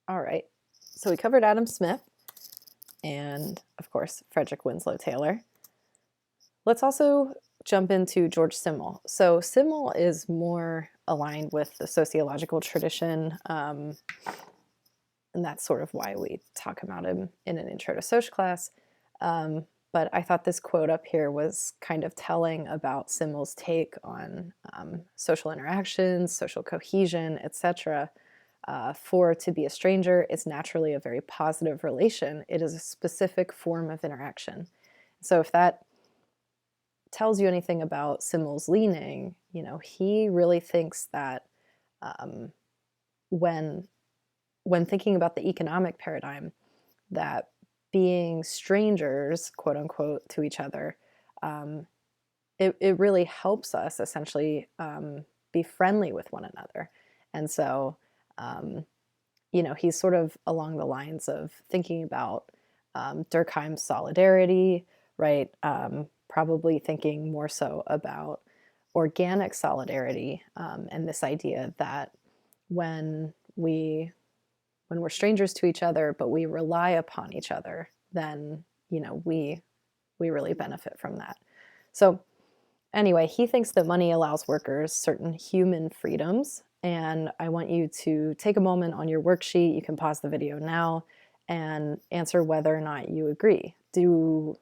All right. So we covered Adam Smith and, of course, Frederick Winslow Taylor. Let's also jump into George Simmel. So Simmel is more aligned with the sociological tradition, and that's sort of why we talk about him in an intro to social class. But I thought this quote up here was kind of telling about Simmel's take on social interactions, social cohesion, etc. For to be a stranger is naturally a very positive relation. It is a specific form of interaction. So if that tells you anything about Simmel's leaning, he really thinks that um, when thinking about the economic paradigm, that being strangers, quote unquote, to each other, um, it really helps us essentially be friendly with one another. And so, um, he's sort of along the lines of thinking about Durkheim's solidarity, right? Probably thinking more so about organic solidarity, and this idea that when we're strangers to each other, but we rely upon each other, then we really benefit from that. So anyway, he thinks that money allows workers certain human freedoms. And I want you to take a moment on your worksheet. You can pause the video now and answer whether or not you agree. Do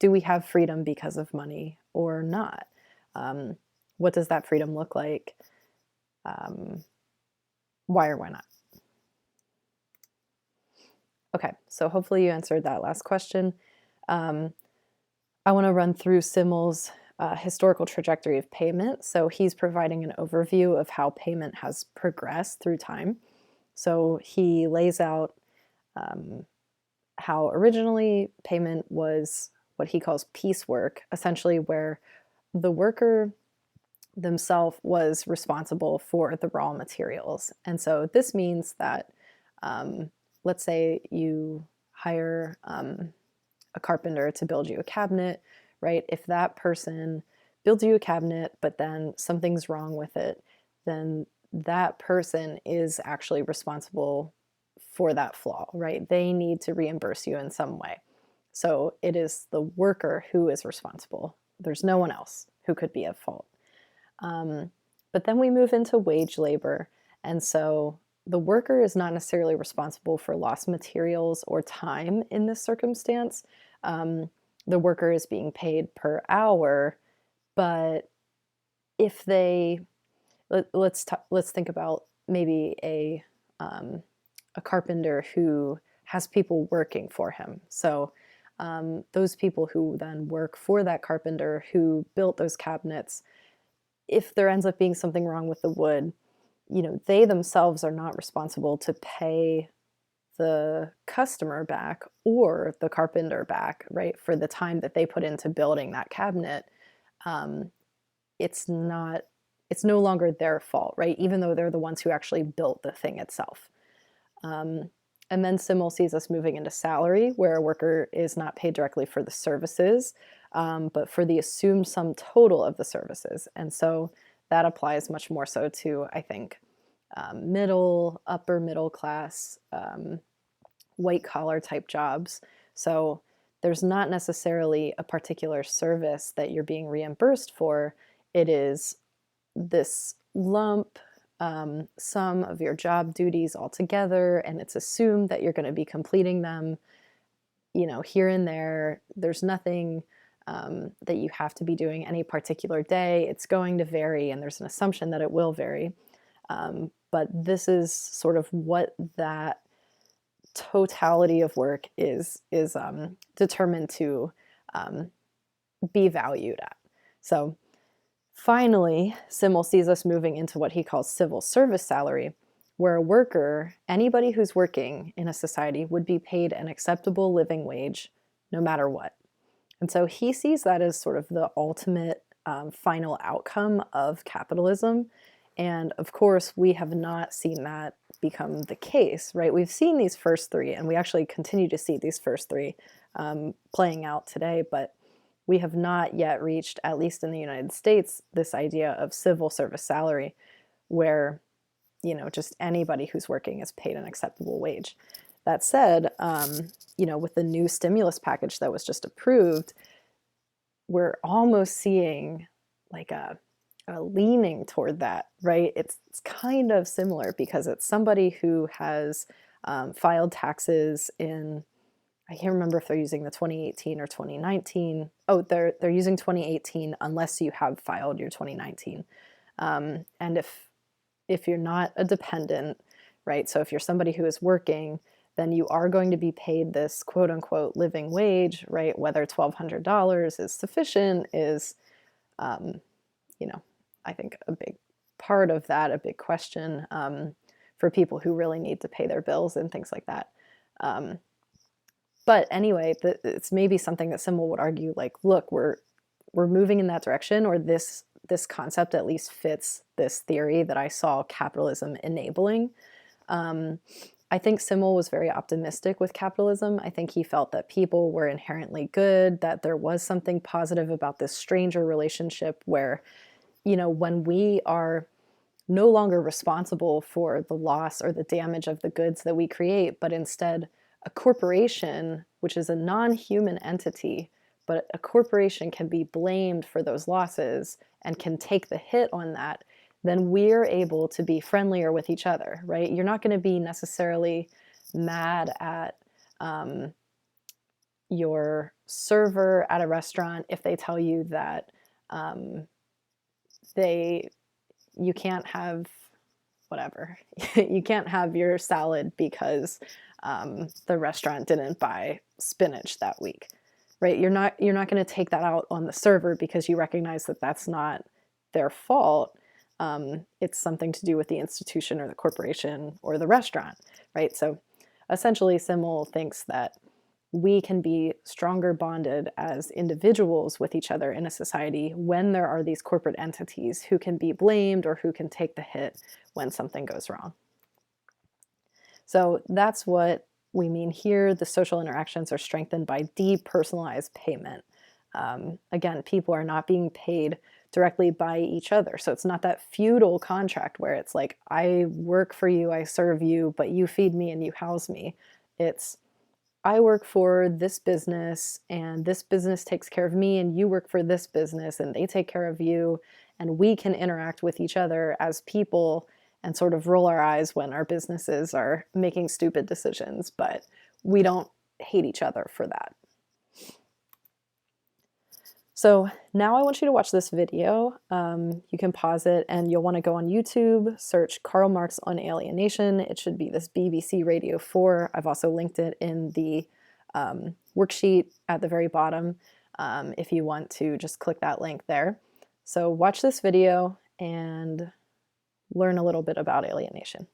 we have freedom because of money or not? What does that freedom look like? Why or why not? Okay, so hopefully you answered that last question. I want to run through Simmel's historical trajectory of payment. So he's providing an overview of how payment has progressed through time. So he lays out how originally payment was what he calls piecework, essentially where the worker themselves was responsible for the raw materials. And so this means that, let's say you hire a carpenter to build you a cabinet, right? If that person builds you a cabinet, but then something's wrong with it, then that person is actually responsible for that flaw, right? They need to reimburse you in some way. So it is the worker who is responsible. There's no one else who could be at fault. But then we move into wage labor. And so the worker is not necessarily responsible for lost materials or time in this circumstance. The worker is being paid per hour, but if they let's think about maybe a carpenter who has people working for him. So those people who then work for that carpenter who built those cabinets, if there ends up being something wrong with the wood, they themselves are not responsible to pay the customer back or the carpenter back, right, for the time that they put into building that cabinet. It's no longer their fault, right, even though they're the ones who actually built the thing itself. And then Simmel sees us moving into salary, where a worker is not paid directly for the services, but for the assumed sum total of the services. And so that applies much more so to, I think, upper middle class, white collar type jobs. So there's not necessarily a particular service that you're being reimbursed for. It is this lump sum of your job duties altogether, and it's assumed that you're going to be completing them, here and there. There's nothing that you have to be doing any particular day. It's going to vary, and there's an assumption that it will vary. But this is sort of what that totality of work is determined to be valued at. So finally, Simmel sees us moving into what he calls civil service salary, where a worker, anybody who's working in a society, would be paid an acceptable living wage no matter what. And so he sees that as sort of the ultimate final outcome of capitalism. And of course, we have not seen that become the case, right? We've seen these first three, and we actually continue to see these first three playing out today, but we have not yet reached, at least in the United States, this idea of civil service salary, where, just anybody who's working is paid an acceptable wage. That said, with the new stimulus package that was just approved, we're almost seeing like a leaning toward that, right? It's kind of similar because it's somebody who has filed taxes in, I can't remember if they're using the 2018 or 2019. Oh, they're using 2018 unless you have filed your 2019. And if you're not a dependent, right? So if you're somebody who is working, then you are going to be paid this quote unquote living wage, right? Whether $1,200 is sufficient is, I think a big part of that, a big question for people who really need to pay their bills and things like that. But anyway, it's maybe something that Simmel would argue, like, look, we're moving in that direction, or this concept at least fits this theory that I saw capitalism enabling. I think Simmel was very optimistic with capitalism. I think he felt that people were inherently good, that there was something positive about this stranger relationship where, when we are no longer responsible for the loss or the damage of the goods that we create, but instead a corporation, which is a non-human entity, but a corporation can be blamed for those losses and can take the hit on that, then we're able to be friendlier with each other, right? You're not going to be necessarily mad at your server at a restaurant if they tell you that you can't have whatever. You can't have your salad because the restaurant didn't buy spinach that week, right? You're not going to take that out on the server because you recognize that that's not their fault. It's something to do with the institution or the corporation or the restaurant, right? So essentially, Simmel thinks that we can be stronger bonded as individuals with each other in a society when there are these corporate entities who can be blamed or who can take the hit when something goes wrong. So that's what we mean here. The social interactions are strengthened by depersonalized payment. Again, people are not being paid directly by each other. So it's not that feudal contract where it's like, I work for you, I serve you, but you feed me and you house me. It's, I work for this business and this business takes care of me, and you work for this business and they take care of you, and we can interact with each other as people and sort of roll our eyes when our businesses are making stupid decisions, but we don't hate each other for that. So now I want you to watch this video. You can pause it and you'll want to go on YouTube, search Karl Marx on alienation. It should be this BBC Radio 4. I've also linked it in the worksheet at the very bottom if you want to just click that link there. So watch this video and learn a little bit about alienation.